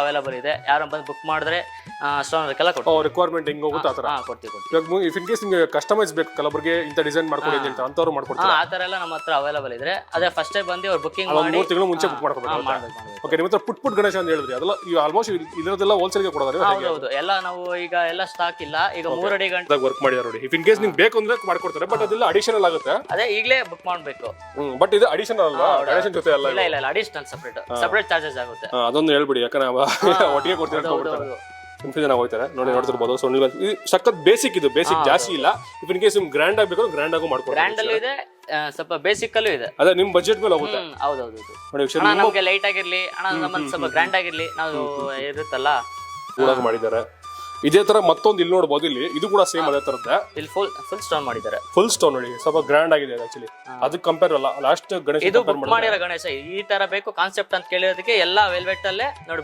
Available ಇದೆ. ಯಾರು ಬಂದು ಬುಕ್ ಮಾಡಿದ್ರೆ ಸ್ಟೋನ್ ವರ್ಕೆಲ್ಲ ಕೊಡ್ತೀವಿ. ರಿಕ್ವೈರ್ಮೆಂಟ್ ಹೆಂಗ್ ಹೋಗುತ್ತೆ ಆ ಥರ ಕೊಡ್ತೀವಿ. ಇವಾಗ ಇಫ್ ಇನ್ ಕೇಸ್ ನಿಮಗೆ ಕಸ್ಟಮೈಸ್ ಬೇಕು ಕಲಬುರ್ಗಿ ಇಂಥ ಡಿಸೈನ್ ಮಾಡ್ಕೊಡಿ ಅಂತ ಹೇಳ್ತಾರೆ, ಅಂಥವ್ರು ಮಾಡ್ಕೊಡ್ತಾರೆ. ಆ ಥರ ಎಲ್ಲ ನಮ್ಮ ಹತ್ರ ಅವೈಲೇಬಲ್ ಇದ್ರೆ ಅದೇ ಫಸ್ಟ್ ಟೈಮ್ ಬಂದು ಅವ್ರು ಬುಕ್ಕಿಂಗ್ ಮಾಡಿ 3 ತಿಂಗಳು ಮುಂಚೆ ಬುಕ್ ಮಾಡ್ಕೋಬೇಕು. ಓಕೆ, ನಿಮ್ಮ ಹತ್ರ ಪುಟ್ ಗಣೇಶ ಅಂತ ಹೇಳಿದ್ರಿ, ಅದೆಲ್ಲ ಈಗ ಆಲ್ಮೋಸ್ಟ್ ಇರೋದೆಲ್ಲ ಹೋಲ್ಸೇಲ್ಗೆ ಕೊಡೋದಾರೆ? ಹೌದು, ಎಲ್ಲ ನಾವು ಈಗ ಎಲ್ಲ ಸ್ಟಾಕ್ ಇಲ್ಲ. ಈಗ 3 ಅಡಿ ಗಂಟೆ ವರ್ಕ್ ಮಾಡಿದಾರೆ ನೋಡಿ. ಇಫ್ ಇನ್ ಕೇಸ್ ನಿಮ್ಗೆ ಬೇಕು ಅಂದ್ರೆ ಮಾಡ್ಕೊಡ್ತಾರೆ, ಬಟ್ ಅದೆಲ್ಲ ಅಡಿಷನಲ್ ಆಗುತ್ತೆ. ಅದೇ ಈಗಲೇ ಬುಕ್ ಮಾಡಬೇಕು. ಬಟ್ ಇದು ಅಡಿಷನಲ್ ಅಲ್ವಾ, ಗಣೇಶನ್ ಜೊತೆ ಅಲ್ಲ? ಇಲ್ಲ, ಅಡಿಷನಲ್ ಸಪರೇಟ್ ಚಾರ್ಜಸ್ ಆಗುತ್ತೆ. ಅದೊಂದು ಹೇಳ್ಬಿಡಿ, ಯಾಕಂದ್ರೆ ಒಟ್ಟಿಗೆ ಕೊಡ್ತೀವಿ ಕನ್ಫ್ಯೂಷನ್ ಆಗೋಯ್ತಾರೆ ನೋಡಿ. ನೋಡ್ತಿರ್ಬೋದು ಸೊನ್ನೆ ಇದು ಸಖತ್ ಬೇಸಿಕ್, ಇದು ಬೇಸಿಕ್ ಜಾಸ್ತಿ ಇಲ್ಲ. ಇಫ್ ಇನ್ ಕೇಸ್ ನಿಮ್ಗೆ ಗ್ರ್ಯಾಂಡ್ ಆಗಬೇಕು ಗ್ರ್ಯಾಂಡ್ ಆಗು ಮಾಡ್ಕೊಡ್ತೀವಿ. ಗ್ರ್ಯಾಂಡ್ ಅಲ್ಲೂ ಇದೆ, ಸ್ವಲ್ಪ ಬೇಸಿಕ್ ಅಲ್ಲೂ ಇದೆ. ಅದೇ ನಿಮ್ ಬಜೆಟ್ ಮೇಲೆ ಹೋಗುತ್ತೆ. ಹೌದೌದು. ನೋಡಿ ನಮಗೆ ಲೈಟ್ ಆಗಿರ್ಲಿ ನಮ್ಮಲ್ಲಿ ಸ್ವಲ್ಪ ಗ್ರ್ಯಾಂಡ್ ಆಗಿರ್ಲಿ ನಾವು ಇರುತ್ತಲ್ಲ ಮಾಡಿದ್ದಾರೆ. ಇದೇ ತರ ಮತ್ತೊಂದು ಇಲ್ಲಿ ನೋಡಬಹುದು, ಇಲ್ಲಿ ಇದು ಕೂಡ ಸೇಮ್ ಅದೇ ತರದ್ದೇ. ಇಲ್ಲಿ ಫುಲ್ ಸ್ಟೋನ್ ಮಾಡಿದ್ದಾರೆ. ಫುಲ್ ಸ್ಟೋನ್ ನೋಡಿ, ಸ್ವಲ್ಪ ಗ್ರ್ಯಾಂಡ್ ಆಗಿದೆ ಆಕ್ಚುಲಿ. ಅದಕ್ಕೆ ಕಂಪೇರ್ ಅಲ್ಲ, ಲಾಸ್ಟ್ ಗಣೇಶ ಇದು ಬುಕ್ ಮಾಡಿರೋ ಗಣೇಶ ಈ ತರ ಬೇಕು ಕಾನ್ಸೆಪ್ಟ್ ಅಂತ ಕೇಳಿರೋದಕ್ಕೆ ಎಲ್ಲ ವೆಲ್ವೆಟ್ ಅಲ್ಲೇ ನೋಡಿ,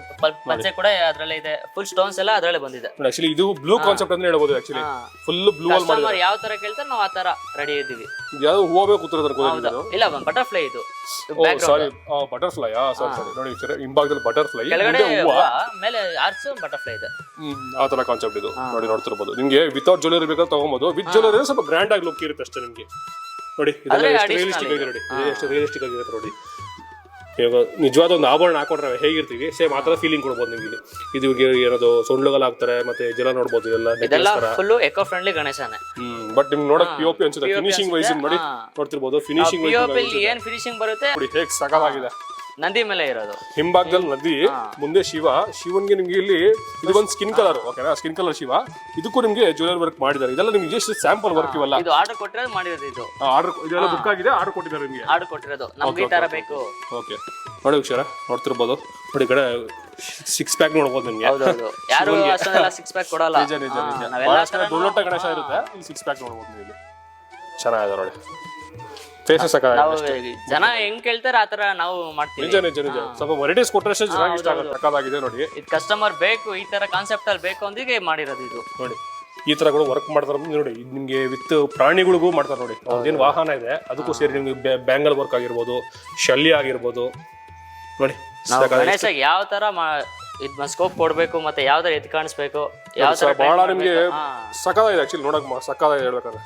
ಪಂಚೆ ಕೂಡ ಅದ್ರಲ್ಲೇ ಇದೆ, ಫುಲ್ ಸ್ಟೋನ್ಸ್ ಎಲ್ಲ ಅದ್ರಲ್ಲೇ ಬಂದಿದೆ. ಆಕ್ಚುಲಿ ಇದು ಬ್ಲೂ ಕಾನ್ಸೆಪ್ಟ್ ಅಂತ ಹೇಳ್ಬೋದು. ಆಕ್ಚುಲಿ ಫುಲ್ ಬ್ಲೂ ಅಲ್ಲಿ ಮಾಡಿದ್ದಾರೆ. ಯಾವ ತರ ಕೇಳ್ತಾರೆ ನಾವು ಆ ತರ ರೆಡಿ ಇದೀವಿ. ಯಾವ್ದು ಹೂವ ಬೇಕು ಕೂತಿರೋದು? ಇಲ್ಲ, ಬಟರ್ಫ್ಲೈ ಇದು. ಸಾರಿ, ಬಟರ್ಫ್ಲೈ. ಸಾರಿ ನೋಡಿ, ಹಿಂಭಾಗದಲ್ಲಿ ಬಟರ್ಫ್ಲೈ, ಕೆಳಗಡೆ ಮೇಲೆ ಆರ್ಚ್ ಬಟರ್ಫ್ಲೈ ಇದೆ. ಆ ತರ ಕಾನ್ಸೆಪ್ಟ್ ಇದು ನೋಡಿ. ನೋಡ್ತಿರ್ಬೋದು, ನಿಮ್ಗೆ ವಿತೌಟ್ ಜ್ಯುವೆಲರಿ ಬೇಕಾದ್ರೆ ತಗೊಬಹುದು. ವಿತ್ ಜ್ಯುವೆಲರಿ ಸ್ವಲ್ಪ ಗ್ರ್ಯಾಂಡ್ ಆಗಿ ಲುಕ್ ಇರುತ್ತೆ ಅಷ್ಟೇ ನಿಮ್ಗೆ. ನೋಡಿ ಇದೆಲ್ಲ ಎಷ್ಟು ರಿಯಲಿಸ್ಟಿಕ್ ಆಗಿದೆ ನೋಡಿ, ಎಷ್ಟು ರಿಯಲಿಸ್ಟಿಕ್ ಆಗಿರುತ್ತೆ ನೋಡಿ. ಇವಾಗ ನಿಜವಾದ ಒಂದು ಆಭರಣ ಹಾಕೊಂಡ್ರೆ ಹೇಗಿರ್ತೀವಿ ಸೇಮ್ ಆ ತರ ಫೀಲಿಂಗ್ ಕೊಡ್ಬೋದು ನಿಮ್ಗೆ. ಇದು ಏನದು ಸೊಂಡ್ಲುಗಳು ಹಾಕ್ತಾರೆ, ಮತ್ತೆ ಜಲ ನೋಡ್ಬೋದು, ಇದೆಲ್ಲ ಫುಲ್ ಎಕೋ ಫ್ರೆಂಡ್ಲಿ ಗಣೇಶನೇ. ಬಟ್ ನಿಮ್ಗೆ ನೋಡಕ್ ಪಿಒಪಿ ಅನ್ಸುತ್ತೆ. ಫಿನಿಶಿಂಗ್ ವೈಸ್ ನೋಡಿ ನೋಡ್ತಿರ್ಬೋದು, ಫಿನಿಶಿಂಗ್ ಏನ್ ಫಿನಿಶಿಂಗ್ ಬರುತ್ತೆ ಹೇಗೆ ಸಕಾಲಾಗಿದೆ. ನಂದಿ ಮೇಲೆ ಇರೋದು, ಹಿಂಭಾಗದಲ್ಲಿ ನದಿ, ಮುಂದೆ ಶಿವನ್ಗೆ ನಿಮ್ಗೆ ಇಲ್ಲಿ ಇದು ಒಂದು ಸ್ಕಿನ್ ಕಲರ್. ಓಕೆನಾ, ಸ್ಕಿನ್ ಕಲರ್ ಶಿವ. ಇದಕ್ಕೂ ನಿಮ್ಗೆ ಜ್ಯುವೆಲರಿ ವರ್ಕ್ ಮಾಡಿದ್ದಾರೆ. ಇದೆಲ್ಲ ನಿಮ್ಗೆ ಜಸ್ಟ್ ಸ್ಯಾಂಪಲ್ ವರ್ಕ್ ಇವಲ್ಲ. ಇದು ಆರ್ಡರ್ ಕೊಟ್ಟಿರೋದು ಮಾಡಿರೋದು. ಇದು ಆರ್ಡರ್, ಇದೆಲ್ಲ ಬುಕ್ ಆಗಿದೆ, ಆರ್ಡರ್ ಕೊಟ್ಟಿದ್ದಾರೆ ನಿಮ್ಗೆ. ಆರ್ಡರ್ ಕೊಟ್ಟಿರೋದು ನಮ್ಗೆ ಈ ತರ ಬೇಕು. ಓಕೆ ನೋಡಿ ಹುಷಾರ, ನೋಡ್ತಿರ್ಬೋದು ನೋಡಿ ಕಡೆ 6 ಪ್ಯಾಕ್ ನೋಡ್ಬೋದು ನಿಮ್ಗೆ. ಹೌದೌದು, ಯಾರು ಅಷ್ಟೊಂದೆಲ್ಲ 6 ಪ್ಯಾಕ್ ಕೊಡಲ್ಲ. ದೊಡ್ಡ ಗಣೇಶ ಇರುತ್ತೆ, ಇಲ್ಲಿ 6 ಪ್ಯಾಕ್ ನೋಡ್ಬೋದು ನೀವು. ಇಲ್ಲಿ ಚೆನ್ನಾಗಿದೆ ನೋಡಿ, ಜನ ಹೆಂಗ್ ಕೇಳ್ತಾರೆ ಆತರ ನಾವು ಮಾಡ್ತೀವಿ. ನಿಜ. ಸ್ವಲ್ಪ ವೆರೈಟೀಸ್ ಕೊಟ್ಟರೆ ಚೆನ್ನಾಗಿ ಇಷ್ಟ ಆಗುತ್ತೆ. ಸಕ್ಕತ್ತಾಗಿದೆ ನೋಡಿ. ಇದು ಕಸ್ಟಮರ್ ಬೇಕು, ಈ ತರ ಕಾನ್ಸೆಪ್ಟ್ ಅಲ್ಲಿ ಬೇಕು ಅಂದಿಗೆ ಮಾಡಿರೋದು ಇದು ನೋಡಿ. ಈ ತರ ಕೂಡ ವರ್ಕ್ ಮಾಡ್ತಾರೆ ನೋಡಿ. ಇದು ನಿಮ್ಗೆ ವಿತ್ ಪ್ರಾಣಿಗಳಿಗೂ ಮಾಡ್ತಾರೆ ನೋಡಿ. ಅದೇನು ವಾಹನ ಇದೆ ಅದಕ್ಕೂ ಸೇರಿ ನಿಮ್ಗೆ ಬ್ಯಾಂಗಲ್ ವರ್ಕ್ ಆಗಿರ್ಬೋದು, ಶಲ್ಯ ಆಗಿರ್ಬೋದು ನೋಡಿ. ಗಣೇಶ ಯಾವ ತರ ಇದ್ ಸ್ಕೋಪ್ ಕೊಡ್ಬೇಕು, ಮತ್ತೆ ಯಾವ ತರ ಎತ್ ಕಾಣಿಸ್ಬೇಕು, ಯಾವ ತರ ಬಹಳ ನಿಮ್ಗೆ ಸಕ್ಕತ್ತಾಗಿದೆ ಆಕ್ಚುಲಿ. ನೋಡಕ್ ಸಕ್ಕತ್ತಾಗಿದೆ ಹೇಳ್ಬೇಕಾದ್ರೆ.